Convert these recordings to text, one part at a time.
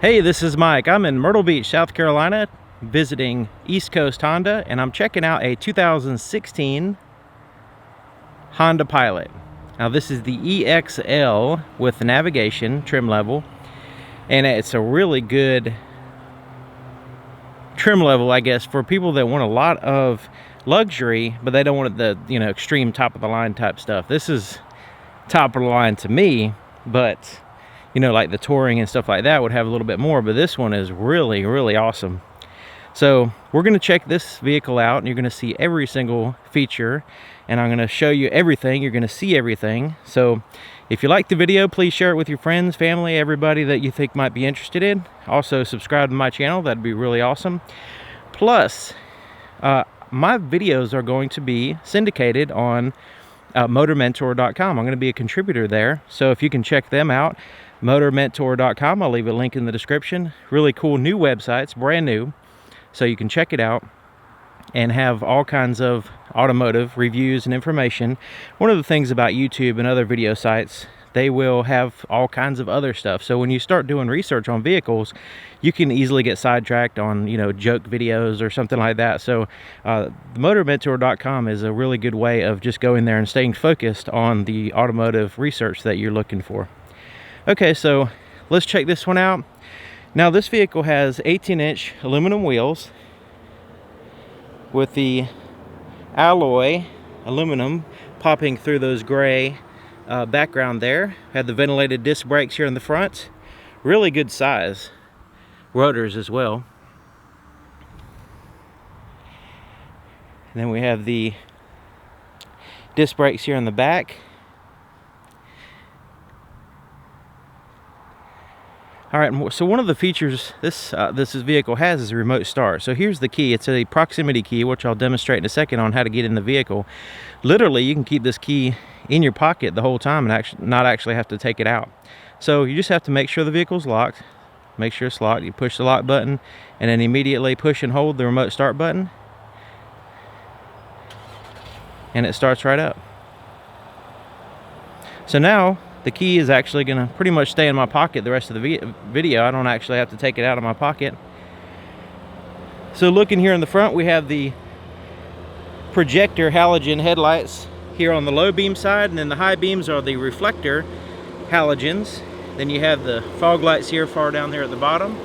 Hey, this is Mike. I'm in Myrtle Beach, South Carolina, visiting East Coast Honda, and I'm checking out a 2016 Honda Pilot. Now this is the EXL with the navigation trim level, and it's a really good trim level, I guess, for people that want a lot of luxury, but they don't want the, extreme top of the line type stuff. This is top of the line to me, but like the touring and stuff like that would have a little bit more, but this one is really, really awesome. So we're going to check this vehicle out, and you're going to see every single feature, and I'm going to show you everything. You're going to see everything. So if you like the video, please share it with your friends, family, everybody that you think might be interested in. Also subscribe to my channel. That'd be really awesome. Plus, my videos are going to be syndicated on motormentor.com. I'm going to be a contributor there, so if you can check them out, motormentor.com. I'll leave a link in the description. Really cool new websites, brand new, so you can check it out and have all kinds of automotive reviews and information. One of the things about YouTube and other video sites, they will have all kinds of other stuff. So when you start doing research on vehicles, you can easily get sidetracked on, joke videos or something like that. So motormentor.com is a really good way of just going there and staying focused on the automotive research that you're looking for. Okay, so let's check this one out. Now this vehicle has 18-inch aluminum wheels with the alloy aluminum popping through those gray background there. Had the ventilated disc brakes here in the front. Really good size. Rotors as well. And then we have the disc brakes here in the back. All right, so one of the features this vehicle has is a remote start. So here's the key. It's a proximity key, which I'll demonstrate in a second on how to get in the vehicle. Literally, you can keep this key in your pocket the whole time and not actually have to take it out. So you just have to make sure the vehicle's locked. Make sure it's locked. You push the lock button and then immediately push and hold the remote start button, and it starts right up. So now the key is actually going to pretty much stay in my pocket the rest of the video. I don't actually have to take it out of my pocket. So looking here in the front, we have the projector halogen headlights here on the low beam side, and then the high beams are the reflector halogens. Then you have the fog lights here far down there at the bottom.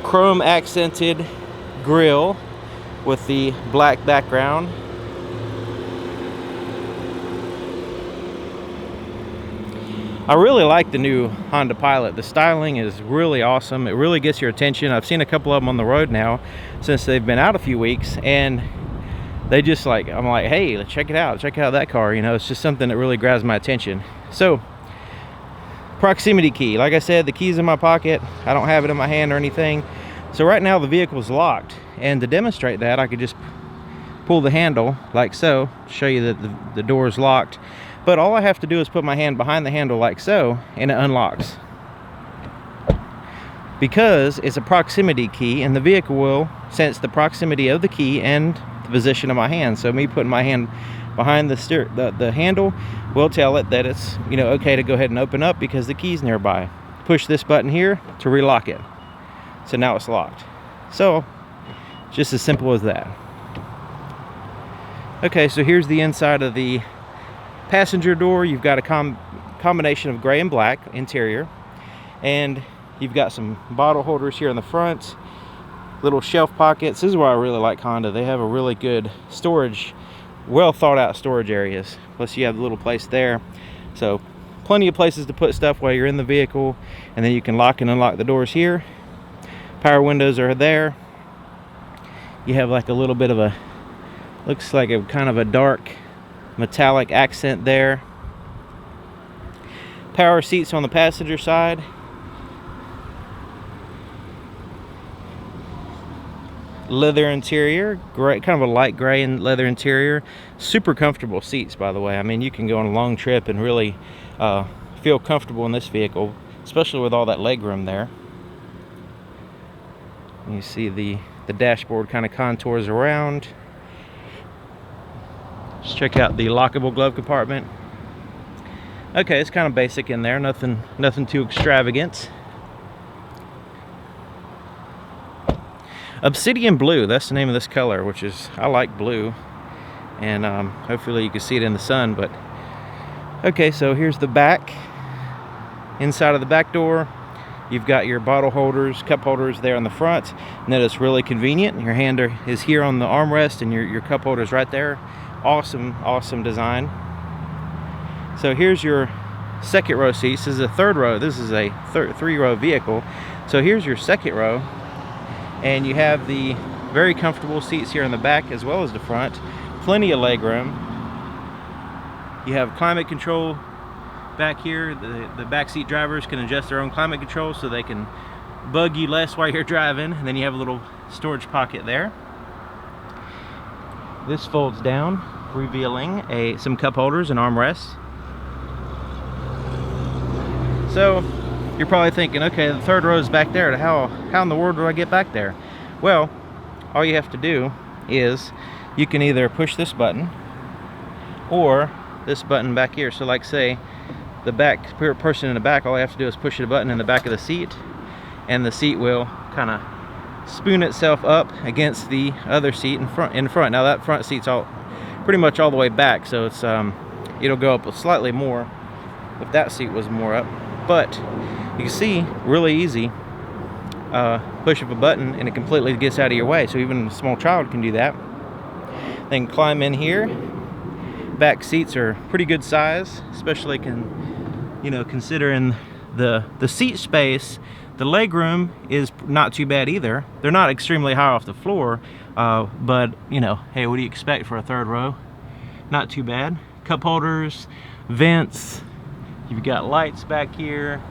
Chrome accented grille with the black background. I really like the new Honda Pilot. The styling is really awesome. It really gets your attention. I've seen a couple of them on the road now since they've been out a few weeks, and they just I'm like, hey, let's check it out. Check out that car. It's just something that really grabs my attention. So, proximity key. Like I said, the key's in my pocket. I don't have it in my hand or anything. So right now the vehicle's locked, and to demonstrate that, I could just pull the handle like so, show you that the door is locked. But all I have to do is put my hand behind the handle like so, and it unlocks. Because it's a proximity key, and the vehicle will sense the proximity of the key and the position of my hand. So me putting my hand behind the handle will tell it that it's okay to go ahead and open up because the key's nearby. Push this button here to relock it. So now it's locked. So just as simple as that. Okay, so here's the inside of the passenger door. You've got a combination of gray and black interior, and you've got some bottle holders here in the front, little shelf pockets. This is why I really like Honda. They have a really good storage, well thought out storage areas. Plus you have a little place there, so plenty of places to put stuff while you're in the vehicle. And then you can lock and unlock the doors here. Power windows are there. You have like a little bit of a, looks like a kind of a dark metallic accent there. Power seats on the passenger side. Leather interior, gray, kind of a light gray and leather interior. Super comfortable seats, by the way. I mean, you can go on a long trip and really feel comfortable in this vehicle, especially with all that leg room there. You see the dashboard kind of contours around. Let's check out the lockable glove compartment. Okay, it's kind of basic in there, nothing too extravagant. Obsidian blue, that's the name of this color, which is, I like blue, and hopefully you can see it in the sun. But okay, so here's the back. Inside of the back door, you've got your bottle holders, cup holders there on the front, and that is really convenient. Your hand is here on the armrest, and your cup holder's right there. Awesome design. So here's your second row seats. This is a third row. This is a three-row vehicle. So here's your second row, and you have the very comfortable seats here in the back as well as the front. Plenty of leg room. You have climate control back here. The backseat drivers can adjust their own climate control so they can bug you less while you're driving. And then you have a little storage pocket there. This folds down, revealing some cup holders and armrests. So you're probably thinking, okay, the third row is back there. How in the world do I get back there? Well, all you have to do is you can either push this button or this button back here. So like say the back person in the back, all I have to do is push the button in the back of the seat, and the seat will kind of spoon itself up against the other seat in front. Now that front seat's pretty much all the way back, so it's it'll go up slightly more if that seat was more up. But you can see, really easy, push of a button and it completely gets out of your way. So even a small child can do that. Then climb in here. Back seats are pretty good size, especially considering the seat space. The leg room is not too bad either. They're not extremely high off the floor, but hey, what do you expect for a third row? Not too bad. Cup holders, vents. You've got lights back here.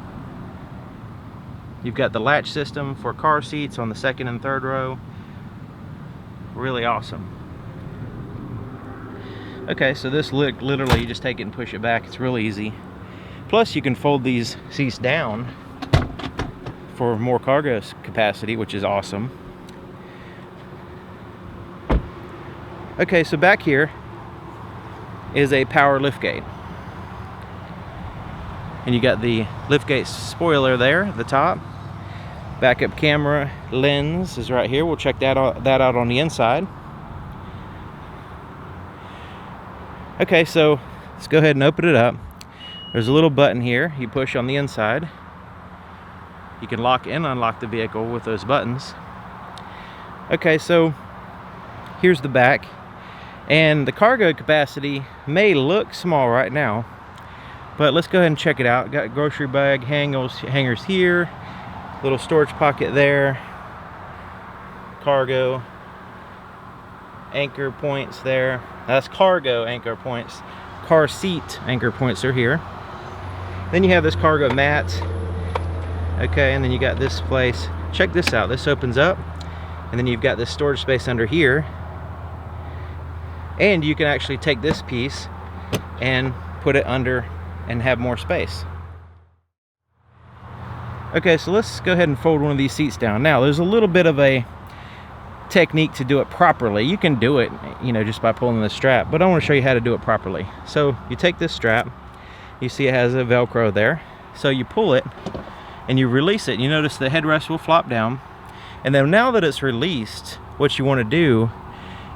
You've got the latch system for car seats on the second and third row. Really awesome. Okay, so this literally you just take it and push it back. It's really easy. Plus you can fold these seats down for more cargo capacity, which is awesome. Okay, so back here is a power liftgate. And you got the liftgate spoiler there at the top. Backup camera lens is right here. We'll check that out on the inside. Okay, so let's go ahead and open it up. There's a little button here you push on the inside. You can lock and unlock the vehicle with those buttons. Okay, so here's the back. And the cargo capacity may look small right now, but let's go ahead and check it out. Got grocery bag hangers here, little storage pocket there, cargo anchor points there. That's cargo anchor points. Car seat anchor points are here. Then you have this cargo mat. Okay, and then you got this place. Check this out. This opens up, and then you've got this storage space under here. And you can actually take this piece and put it under and have more space. Okay, so let's go ahead and fold one of these seats down. Now, there's a little bit of a technique to do it properly. You can do it, just by pulling the strap, but I want to show you how to do it properly. So you take this strap, you see it has a Velcro there. So you pull it and you release it. You notice the headrest will flop down. And then now that it's released, what you want to do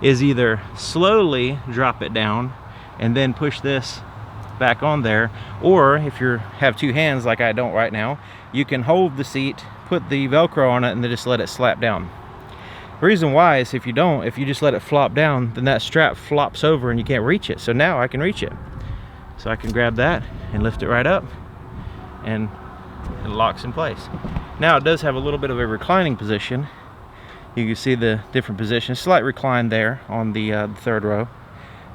is either slowly drop it down and then push this back on there, or if you have two hands like I don't right now, you can hold the seat, put the Velcro on it, and then just let it slap down. The reason why is if you just let it flop down, then that strap flops over and you can't reach it. So now I can reach it. So I can grab that and lift it right up, and it locks in place. Now it does have a little bit of a reclining position. You can see the different positions, slight recline there on the third row.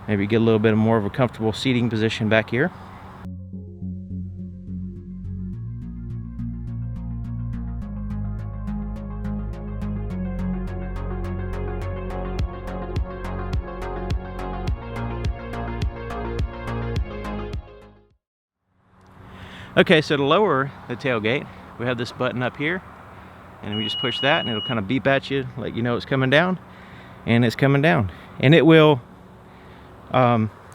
Maybe get a little bit more of a comfortable seating position back here. Okay, so to lower the tailgate, we have this button up here, and we just push that and it'll kind of beep at you, let you know it's coming down, and it's coming down. And it will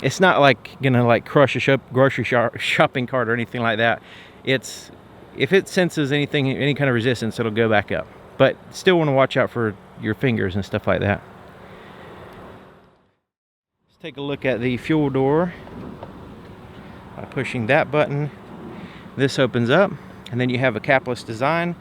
it's not like gonna like crush a grocery shopping cart or anything like that. It's, if it senses anything, any kind of resistance, it'll go back up. But still want to watch out for your fingers and stuff like that. Let's take a look at the fuel door. By pushing that button, this opens up, and then you have a capless design.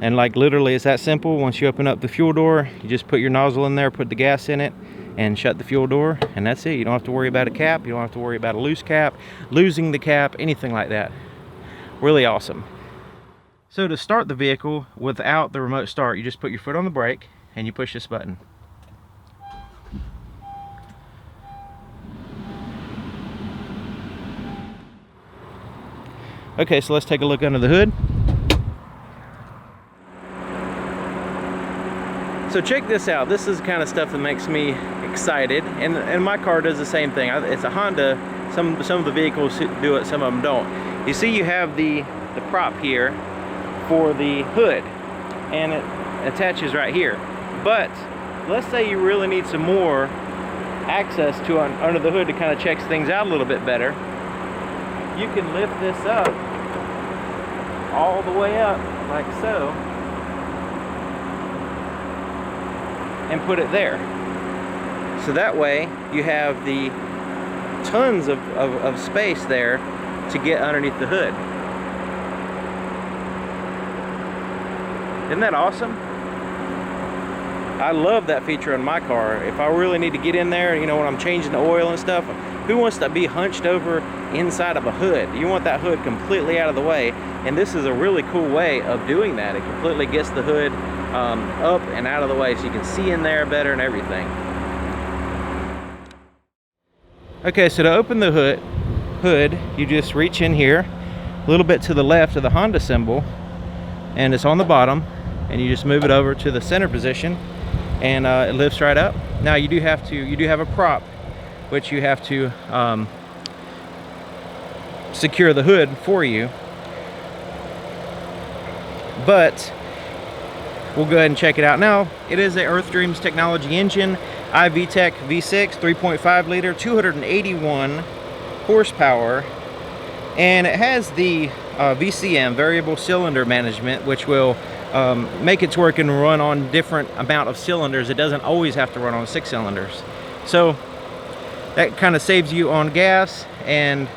And like literally it's that simple. Once you open up the fuel door, you just put your nozzle in there, put the gas in it, and shut the fuel door, and that's it. You don't have to worry about a cap. You don't have to worry about a loose cap, losing the cap, anything like that. Really awesome. So to start the vehicle without the remote start, you just put your foot on the brake and you push this button. Okay, so let's take a look under the hood. So check this out. This is the kind of stuff that makes me excited, and my car does the same thing. It's a Honda. Some of the vehicles do it, some of them don't. You see, you have the prop here for the hood, and it attaches right here. But let's say you really need some more access to under the hood to kind of check things out a little bit better. You can lift this up all the way up like so, and put it there. So that way you have the tons of space there to get underneath the hood. Isn't that awesome? I love that feature on my car. If I really need to get in there, you know, when I'm changing the oil and stuff, who wants to be hunched over inside of a hood? You want that hood completely out of the way, and this is a really cool way of doing that. It completely gets the hood up and out of the way so you can see in there better and everything. Okay, so to open the hood, you just reach in here a little bit to the left of the Honda symbol, and it's on the bottom, and you just move it over to the center position, and it lifts right up. Now you do have a prop, which you have to secure the hood for you, but we'll go ahead and check it out now. It is a Earth Dreams Technology engine, iVTEC V6, 3.5 liter, 281 horsepower, and it has the VCM, variable cylinder management, which will make it to where it can run on different amount of cylinders. It doesn't always have to run on 6 cylinders. So that kind of saves you on gas, and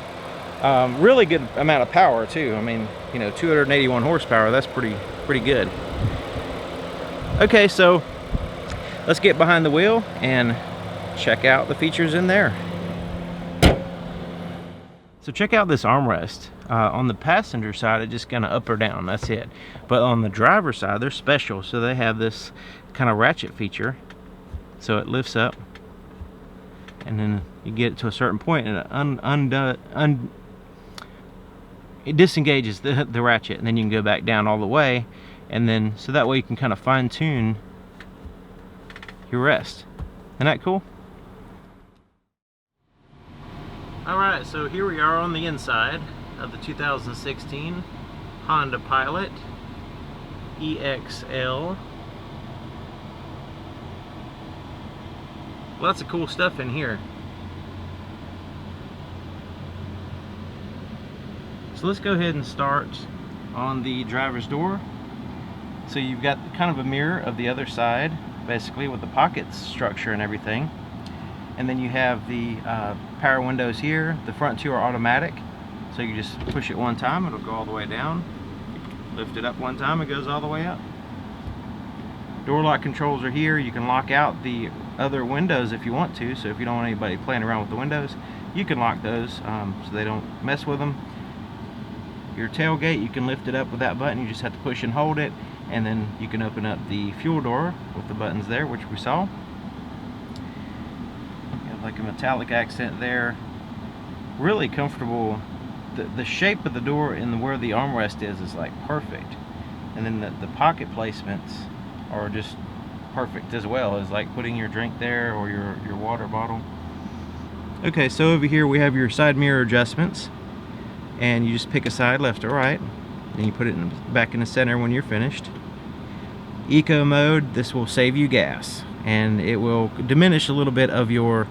really good amount of power too. I mean, you know, 281 horsepower, that's pretty good. Okay, so let's get behind the wheel and check out the features in there. So check out this armrest. On the passenger side, it's just kind of up or down, that's it. But on the driver's side, they're special. So they have this kind of ratchet feature. So it lifts up, and then you get it to a certain point, and it disengages the ratchet, and then you can go back down all the way, and then so that way you can kind of fine-tune your rest. Isn't that cool? Alright, so here we are on the inside of the 2016 Honda Pilot EXL. Lots of cool stuff in here. So let's go ahead and start on the driver's door. So you've got kind of a mirror of the other side, basically, with the pockets structure and everything. And then you have the power windows here. The front two are automatic, so you just push it one time, it'll go all the way down. Lift it up one time, it goes all the way up. Door lock controls are here. You can lock out the other windows if you want to, so if you don't want anybody playing around with the windows, you can lock those so they don't mess with them. Your tailgate, you can lift it up with that button. You just have to push and hold it, and then you can open up the fuel door with the buttons there, which we saw. You have like a metallic accent there. Really comfortable. The shape of the door and where the armrest is like perfect, and then the pocket placements are just perfect as well, as like putting your drink there or your water bottle. Okay, so over here we have your side mirror adjustments, and you just pick a side, left or right, and you put it back in the center when you're finished. Eco mode, this will save you gas, and it will diminish a little bit of your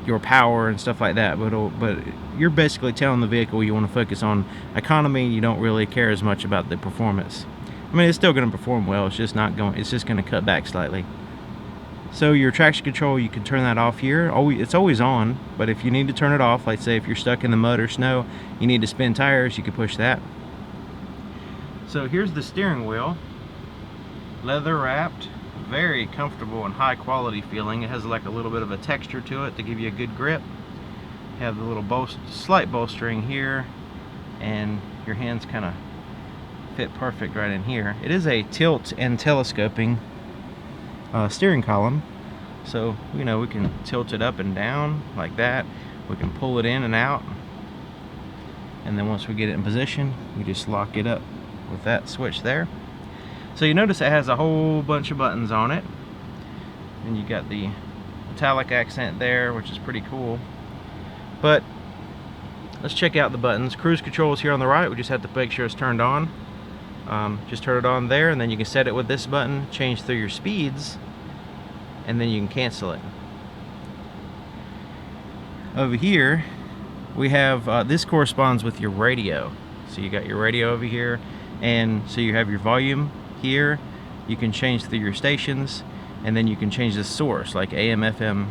your power and stuff like that, but you're basically telling the vehicle you want to focus on economy. You don't really care as much about the performance. I mean, it's still going to perform well, it's just going to cut back slightly. So your traction control, you can turn that off here. It's always on, but if you need to turn it off, like say if you're stuck in the mud or snow, you need to spin tires, you can push that. So here's the steering wheel, leather wrapped, very comfortable and high quality feeling. It has like a little bit of a texture to it to give you a good grip. You have the little slight bolstering here, and your hands kind of fit perfect right in here. It is a tilt and telescoping steering column, so you know we can tilt it up and down like that. We can pull it in and out, and then once we get it in position, we just lock it up with that switch there. So you notice it has a whole bunch of buttons on it, and you got the metallic accent there, which is pretty cool. But let's check out the buttons. Cruise control is here on the right. We just have to make sure it's turned on. Just turn it on there, and then you can set it with this button, change through your speeds, and then you can cancel it. Over here we have this corresponds with your radio. So you got your radio over here, and so you have your volume here. You can change through your stations, and then you can change the source like AM, FM,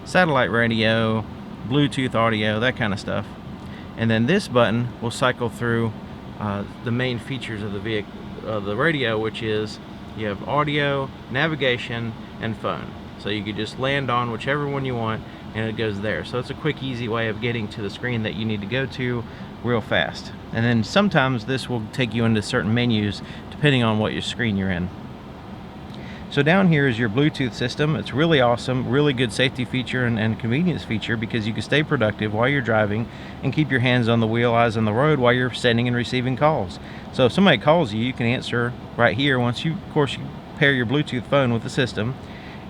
satellite radio, Bluetooth audio, that kind of stuff. And then this button will cycle through the main features of the vehicle, the radio, which is you have audio, navigation, and phone. So you could just land on whichever one you want, and it goes there. So it's a quick, easy way of getting to the screen that you need to go to real fast. And then sometimes this will take you into certain menus depending on what your screen you're in. So down here is your Bluetooth system. It's really awesome, really good safety feature and convenience feature, because you can stay productive while you're driving and keep your hands on the wheel, eyes on the road while you're sending and receiving calls. So if somebody calls you, you can answer right here. Once you, of course, you pair your Bluetooth phone with the system,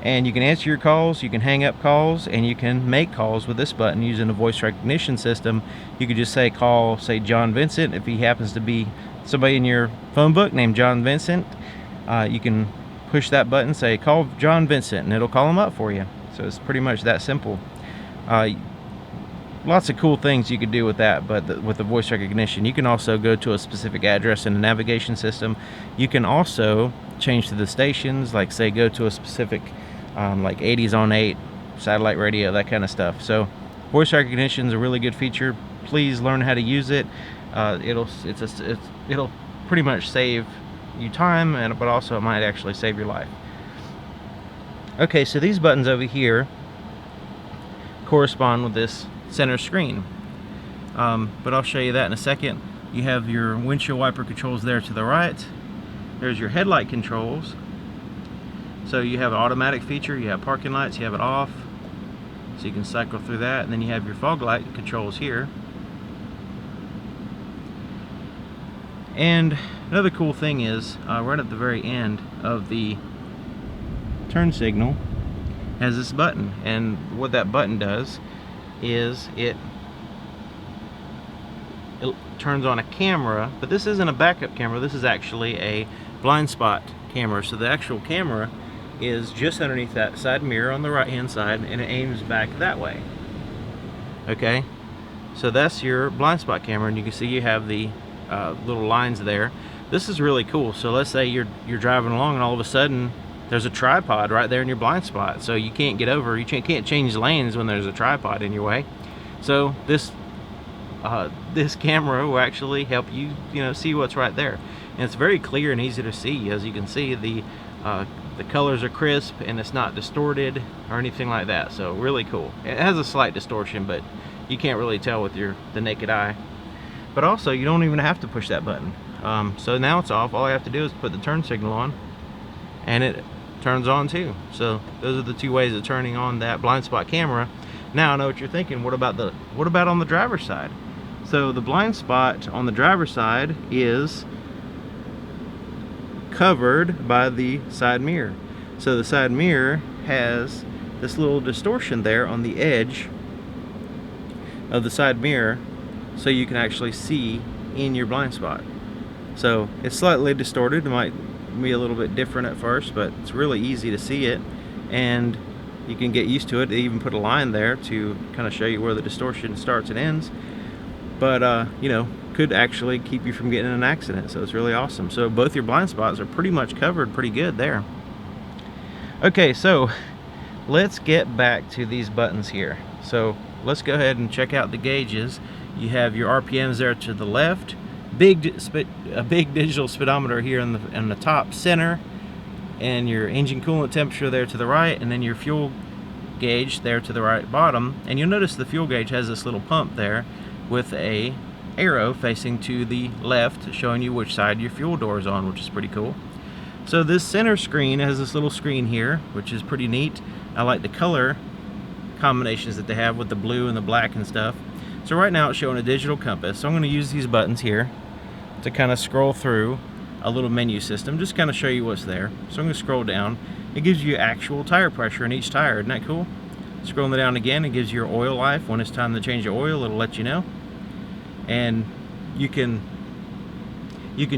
and you can answer your calls, you can hang up calls, and you can make calls with this button using a voice recognition system. You could just say call, say John Vincent. If he happens to be somebody in your phone book named John Vincent, you can push that button, say call John Vincent, and it'll call him up for you. So it's pretty much that simple. Lots of cool things you could do with that, but with the voice recognition, you can also go to a specific address in the navigation system. You can also change to the stations, like say go to a specific like 80s on 8, satellite radio, that kind of stuff. So voice recognition is a really good feature. Please learn how to use it. It'll pretty much save you time, but also it might actually save your life. Okay, so these buttons over here correspond with this center screen, but I'll show you that in a second. You have your windshield wiper controls there to the right. There's your headlight controls. So you have an automatic feature, you have parking lights, you have it off, so you can cycle through that, and then you have your fog light controls here. And another cool thing is, right at the very end of the turn signal has this button, and what that button does is it turns on a camera, but this isn't a backup camera, this is actually a blind spot camera. So the actual camera is just underneath that side mirror on the right hand side, and it aims back that way. Okay, so that's your blind spot camera, and you can see you have the little lines there. This is really cool. So let's say you're driving along, and all of a sudden there's a tripod right there in your blind spot, so you can't get over, you can't change lanes when there's a tripod in your way. So this camera will actually help you see what's right there, and it's very clear and easy to see. As you can see, the colors are crisp and it's not distorted or anything like that. So really cool. It has a slight distortion, but you can't really tell with the naked eye. But also, you don't even have to push that button. So now it's off. All I have to do is put the turn signal on, and it turns on too. So those are the two ways of turning on that blind spot camera. Now I know what you're thinking. What about on the driver's side? So the blind spot on the driver's side is covered by the side mirror. So the side mirror has this little distortion there on the edge of the side mirror, so you can actually see in your blind spot. So it's slightly distorted. It might be a little bit different at first, but it's really easy to see it. And You can get used to it. They even put a line there to kind of show you where the distortion starts and ends. But you know, could actually keep you from getting in an accident, so it's really awesome. So both your blind spots are pretty much covered pretty good there. Okay, so let's get back to these buttons here. So let's go ahead and check out the gauges. You have your RPMs there to the left, a big digital speedometer here in the top center, and your engine coolant temperature there to the right, and then your fuel gauge there to the right bottom. And you'll notice the fuel gauge has this little pump there with a arrow facing to the left, showing you which side your fuel door is on, which is pretty cool. So this center screen has this little screen here, which is pretty neat. I like the color combinations that they have with the blue and the black and stuff. So right now it's showing a digital compass. So I'm going to use these buttons here to kind of scroll through a little menu system, just kind of show you what's there. So I'm going to scroll down. It gives you actual tire pressure in each tire. Isn't that cool? Scrolling down again, it gives you your oil life. When it's time to change the oil, it'll let you know. And you can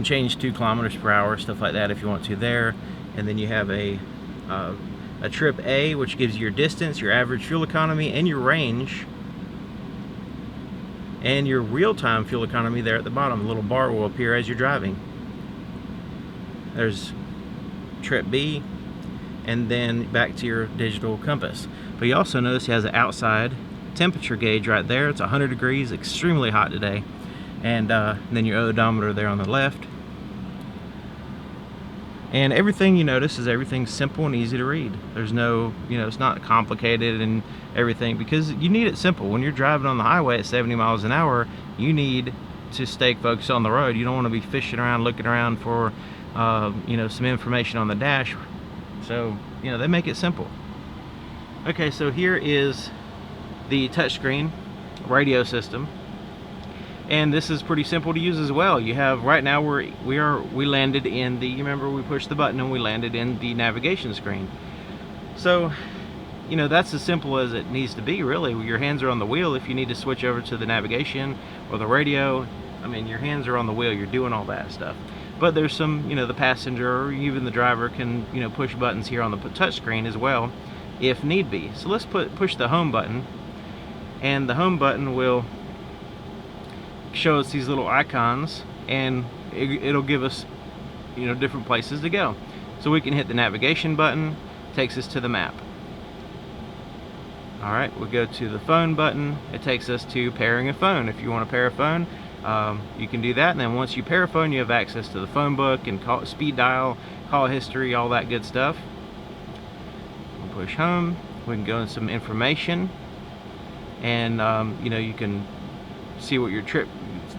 change 2 kilometers per hour, stuff like that if you want to there. And then you have a trip A, which gives you your distance, your average fuel economy, and your range. And your real-time fuel economy there at the bottom. A little bar will appear as you're driving. There's trip B, and then back to your digital compass. But you also notice it has an outside temperature gauge right there. It's 100 degrees, extremely hot today. And then your odometer there on the left. And everything you notice is everything simple and easy to read. There's no, you know, it's not complicated and everything, because you need it simple. When you're driving on the highway at 70 miles an hour, you need to stay focused on the road. You don't want to be fishing around, looking around for you know, some information on the dash. So, you know, they make it simple. Okay, so here is the touchscreen radio system, and this is pretty simple to use as well. You have, right now we landed in the, you remember we pushed the button and we landed in the navigation screen. So, you know, that's as simple as it needs to be, really. Your hands are on the wheel. If you need to switch over to the navigation or the radio, I mean, your hands are on the wheel, you're doing all that stuff. But there's some, you know, the passenger or even the driver can, you know, push buttons here on the touch screen as well if need be. So let's push the home button, and the home button will show us these little icons, and it'll give us, you know, different places to go. So we can hit the navigation button, takes us to the map. Alright, we go to the phone button, it takes us to pairing a phone. If you want to pair a phone, you can do that, and then once you pair a phone, you have access to the phone book and speed dial, call history, all that good stuff. We'll push home. We can go into some information, and you know, you can see what your trip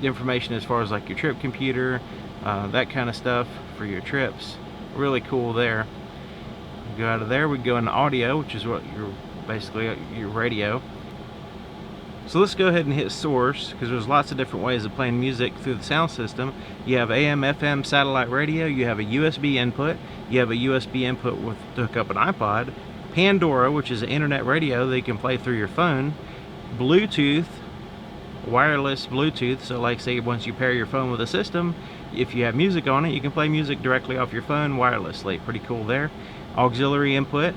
information as far as like your trip computer, that kind of stuff for your trips. Really cool there. We go out of there, we go into audio, which is what your basically your radio. So let's go ahead and hit source, because there's lots of different ways of playing music through the sound system. You have AM, FM, satellite radio, you have a USB input, you have a USB input to hook up an iPod, Pandora, which is an internet radio that you can play through your phone, Bluetooth, wireless Bluetooth, so like say once you pair your phone with a system, if you have music on it, you can play music directly off your phone wirelessly. Pretty cool there. Auxiliary input,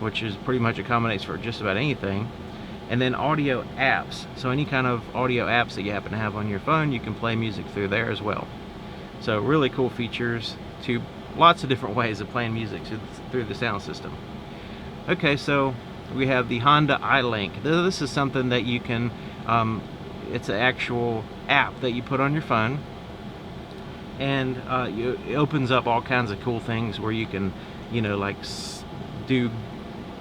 which is pretty much accommodates for just about anything. And then audio apps, so any kind of audio apps that you happen to have on your phone, you can play music through there as well. So really cool features, to lots of different ways of playing music through the sound system. Okay, so we have the Honda iLink. This is something that you can, it's an actual app that you put on your phone, and it opens up all kinds of cool things where you can, you know, like do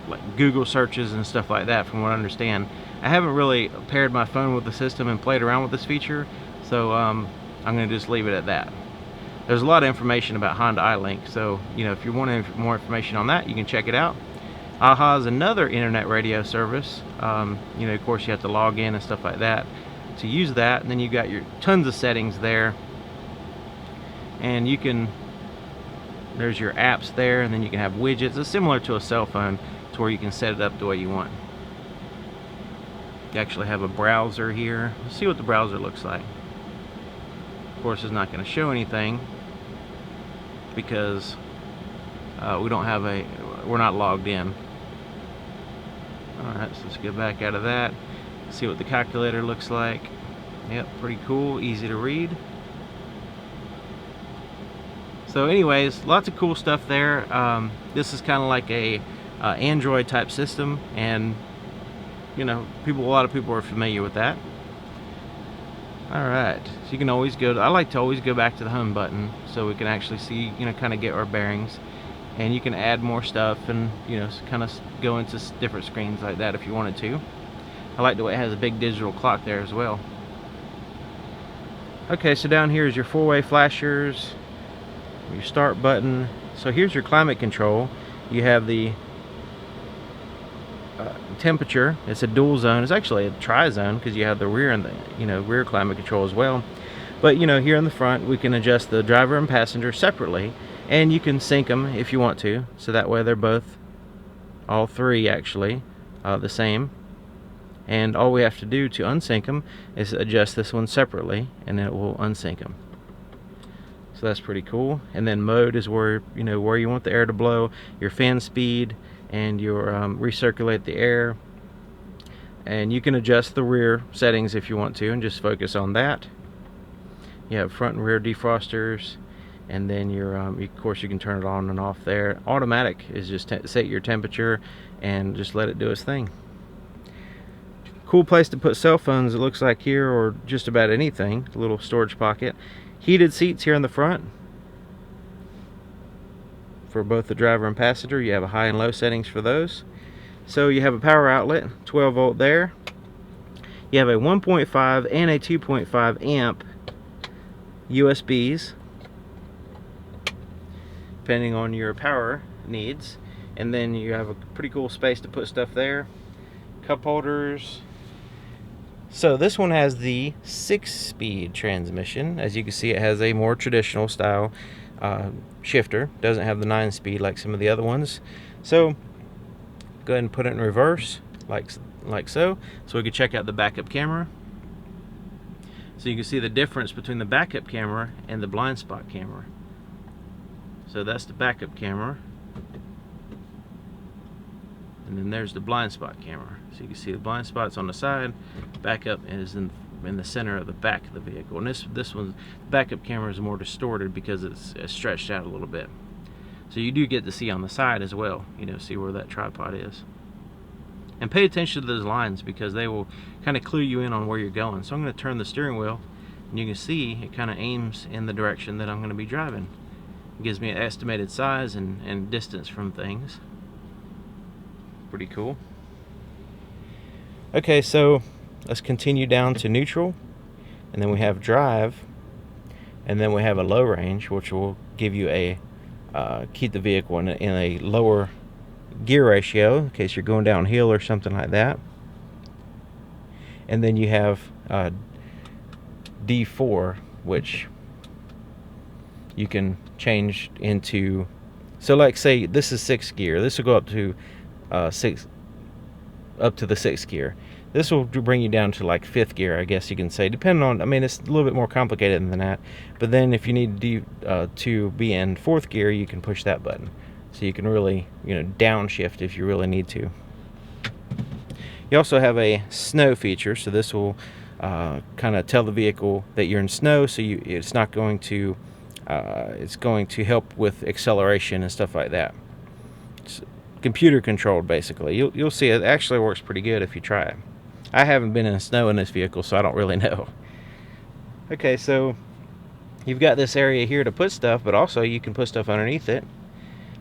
like Google searches and stuff like that, from what I understand. I haven't really paired my phone with the system and played around with this feature, so I'm going to just leave it at that. There's a lot of information about Honda iLink, so you know, if you want more information on that, you can check it out. AHA is another internet radio service. You know, of course you have to log in and stuff like that to use that, and then you got your tons of settings there, and you can, there's your apps there, and then you can have widgets. It's similar to a cell phone, to where you can set it up the way you want. You actually have a browser here. Let's see what the browser looks like. Of course, it's not going to show anything because we don't have we're not logged in. Alright, so let's go back out of that, see what the calculator looks like. Yep, pretty cool, easy to read. So anyways, lots of cool stuff there. This is kind of like a Android type system, and you know, a lot of people are familiar with that. Alright, so you can always I like to always go back to the home button so we can actually see, you know, kind of get our bearings. And you can add more stuff and, you know, kind of go into different screens like that if you wanted to. I like the way it has a big digital clock there as well. Okay, so down here is your four-way flashers, your start button. So here's your climate control. You have the temperature. It's a dual zone. It's actually a tri-zone because you have the rear and the, you know, rear climate control as well. But you know, here in the front we can adjust the driver and passenger separately, and you can sync them if you want to, so that way they're both, all three actually, the same. And all we have to do to unsync them is adjust this one separately, and it will unsync them. So that's pretty cool. And then mode is where, you know, where you want the air to blow, your fan speed, and your recirculate the air. And you can adjust the rear settings if you want to, and just focus on that. You have front and rear defrosters, and then your of course you can turn it on and off there. Automatic is just set your temperature and just let it do its thing. Cool place to put cell phones, it looks like here, or just about anything. A little storage pocket. Heated seats here in the front for both the driver and passenger. You have a high and low settings for those. So you have a power outlet, 12 volt there. You have a 1.5 and a 2.5 amp USBs, depending on your power needs. And then you have a pretty cool space to put stuff there. Cup holders. So this one has the 6-speed transmission. As you can see, it has a more traditional style shifter. Doesn't have the 9-speed like some of the other ones. So go ahead and put it in reverse like so. So we can check out the backup camera. So you can see the difference between the backup camera and the blind spot camera. So that's the backup camera, and then there's the blind spot camera. So you can see the blind spot's on the side, backup is in the center of the back of the vehicle. And this one, backup camera is more distorted because it's stretched out a little bit. So you do get to see on the side as well, you know, see where that tripod is. And pay attention to those lines because they will kind of clue you in on where you're going. So I'm going to turn the steering wheel, and you can see it kind of aims in the direction that I'm going to be driving. It gives me an estimated size and distance from things. Pretty cool. Okay, so let's continue down to neutral, and then we have drive, and then we have a low range, which will give you a keep the vehicle in a lower gear ratio in case you're going downhill or something like that. And then you have D4, which you can change into, so like say this is 6th gear, this will go up to the 6th gear. This will bring you down to like 5th gear, I guess you can say, depending on, I mean, it's a little bit more complicated than that. But then if you need to be in 4th gear, you can push that button. So you can really, you know, downshift if you really need to. You also have a snow feature, so this will kind of tell the vehicle that you're in snow, so it's not going to, it's going to help with acceleration and stuff like that. It's computer controlled basically. You'll see it actually works pretty good if you try it. I haven't been in snow in this vehicle, so I don't really know. Okay, so you've got this area here to put stuff, but also you can put stuff underneath it.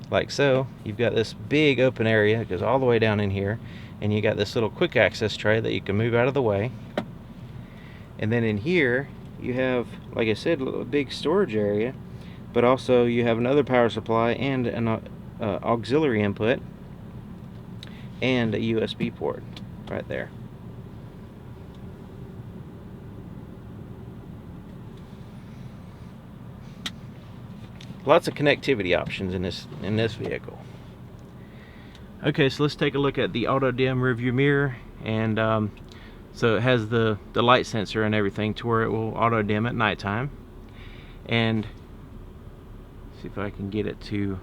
Like so. You've got this big open area that goes all the way down in here, and you got this little quick access tray that you can move out of the way. And then in here you have, like I said, a big storage area, but also you have another power supply and an auxiliary input and a USB port right there. Lots of connectivity options in this vehicle. Okay, so let's take a look at the auto dim rearview mirror, and so it has the light sensor and everything to where it will auto dim at nighttime. And see if I can get it to,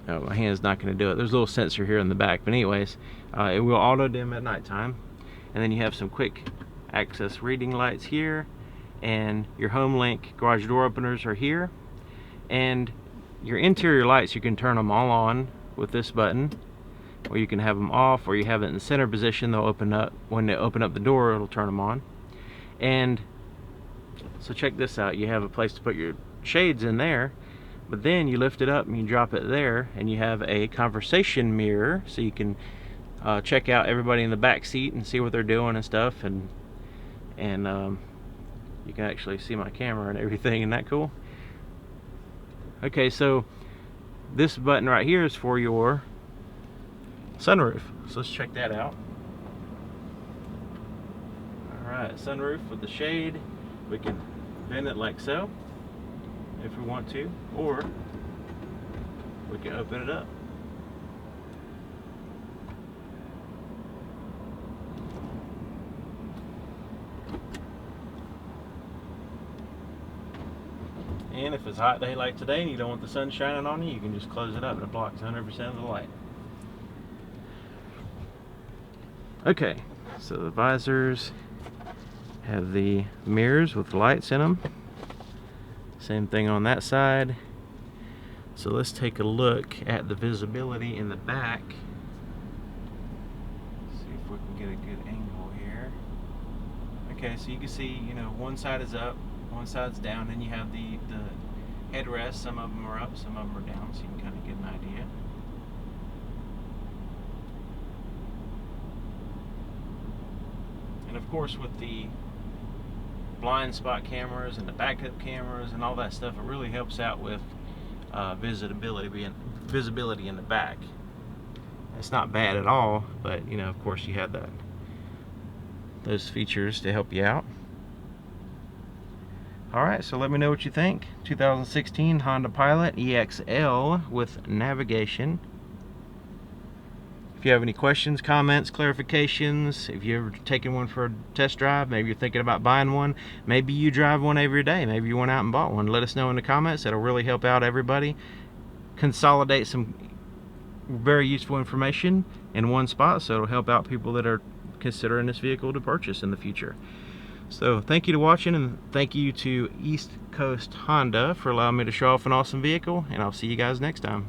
Oh, my hand's not going to do it. There's a little sensor here in the back, but anyways, it will auto dim at nighttime. And then you have some quick access reading lights here, and your HomeLink garage door openers are here. And your interior lights, you can turn them all on with this button, or you can have them off, or you have it in the center position. They'll open up. When they open up the door, it'll turn them on. And so check this out. You have a place to put your shades in there, but then you lift it up and you drop it there, and you have a conversation mirror, so you can check out everybody in the back seat and see what they're doing and stuff, and you can actually see my camera and everything. Isn't that cool? Okay, so this button right here is for your sunroof, so let's check that out. Alright, sunroof with the shade. We can bend it like so if we want to, or we can open it up. And if it's a hot day like today and you don't want the sun shining on you, you can just close it up and it blocks 100% of the light. Okay, so the visors have the mirrors with lights in them. Same thing on that side. So let's take a look at the visibility in the back. See if we can get a good angle here. Okay, so you can see, you know, one side is up, one side's down, and you have the headrests. Some of them are up, some of them are down, so you can kind of get an idea. And of course, with the blind spot cameras and the backup cameras and all that stuff, it really helps out with visibility in the back. It's not bad at all, but you know, of course, you have those features to help you out. Alright, so let me know what you think. 2016 Honda Pilot EXL with navigation. If you have any questions, comments, clarifications, if you've ever taken one for a test drive, maybe you're thinking about buying one, maybe you drive one every day, maybe you went out and bought one, let us know in the comments. That'll really help out everybody. Consolidate some very useful information in one spot, so it'll help out people that are considering this vehicle to purchase in the future. So thank you to watching, and thank you to East Coast Honda for allowing me to show off an awesome vehicle, and I'll see you guys next time.